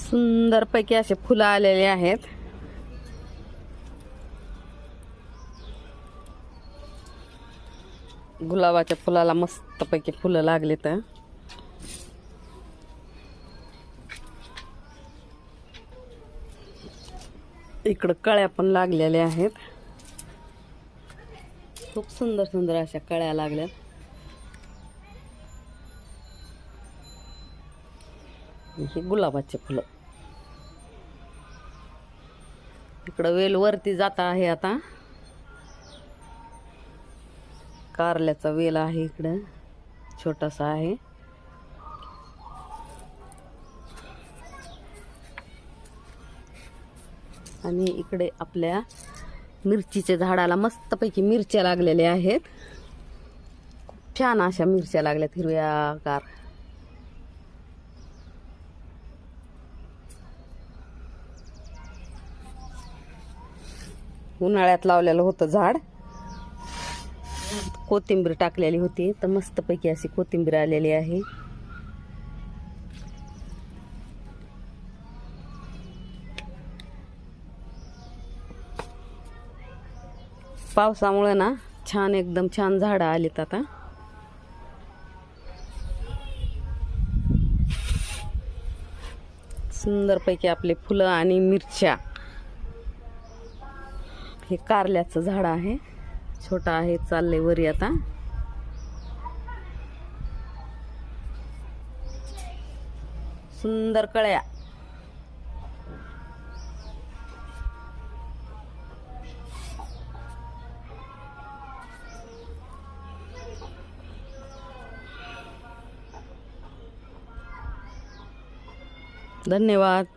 सुंदरपैकी असे फुलं आलेले आहेत. गुलाबाच्या फुलाला मस्तपैकी फुलं लागले तर इकडं कळ्या पण लागलेल्या आहेत. खूप सुंदर सुंदर अशा कळ्या लागल्यात. हे गुलाबाचे फुलं. इकडं वेल वरती जात आहे. आता कारल्याचा वेल आहे. इकडं छोटासा आहे. आणि इकडे आपल्या मिरचीच्या झाडाला मस्तपैकी मिरच्या लागलेल्या आहेत. खूप छान अशा मिरच्या लागल्यात हिरव्यागार. उन्हाळ्यात लावलेलं होतं झाड. कोथिंबीर टाकलेली होती तर मस्तपैकी अशी कोथिंबीर आलेली आहे. पावसामुळे ना छान एकदम छान झाडं आलीत आता. सुंदरपैकी आपले फुलं आणि मिरच्या. हे कारल्याचं झाड आहे. छोटा आहे. चाललंय वरी आता. सुंदर कळ्या. धन्यवाद.